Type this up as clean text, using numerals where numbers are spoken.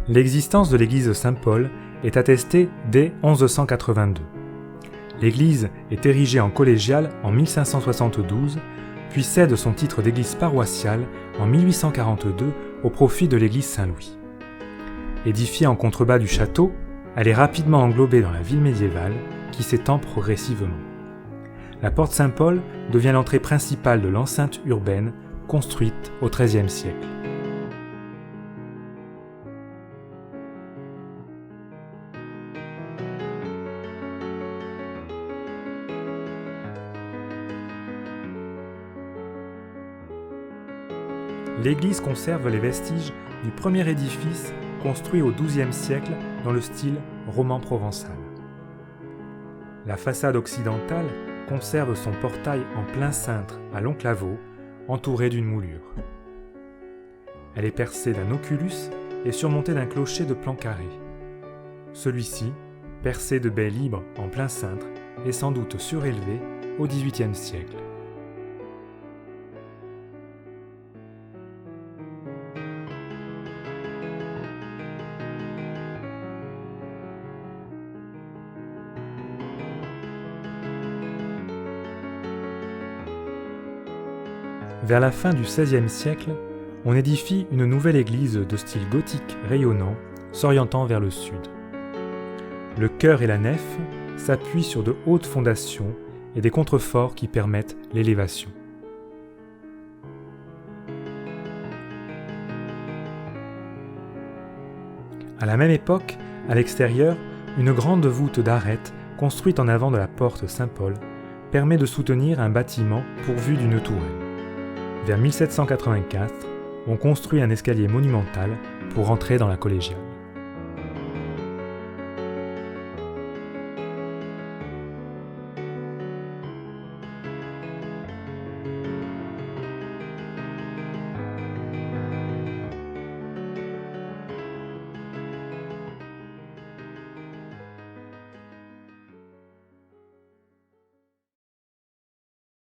L'existence de l'église Saint-Paul est attestée dès 1182. L'église est érigée en collégiale en 1572, puis cède son titre d'église paroissiale en 1842 au profit de l'église Saint-Louis. Édifiée en contrebas du château, elle est rapidement englobée dans la ville médiévale qui s'étend progressivement. La porte Saint-Paul devient l'entrée principale de l'enceinte urbaine construite au XIIIe siècle. L'église conserve les vestiges du premier édifice construit au XIIe siècle dans le style roman provençal. La façade occidentale conserve son portail en plein cintre à long claveau, entouré d'une moulure. Elle est percée d'un oculus et surmontée d'un clocher de plan carré. Celui-ci, percé de baies libres en plein cintre, est sans doute surélevé au XVIIIe siècle. Vers la fin du XVIe siècle, on édifie une nouvelle église de style gothique rayonnant, s'orientant vers le sud. Le chœur et la nef s'appuient sur de hautes fondations et des contreforts qui permettent l'élévation. À la même époque, à l'extérieur, une grande voûte d'arête construite en avant de la porte Saint-Paul permet de soutenir un bâtiment pourvu d'une tourelle. Vers 1784, on construit un escalier monumental pour entrer dans la collégiale.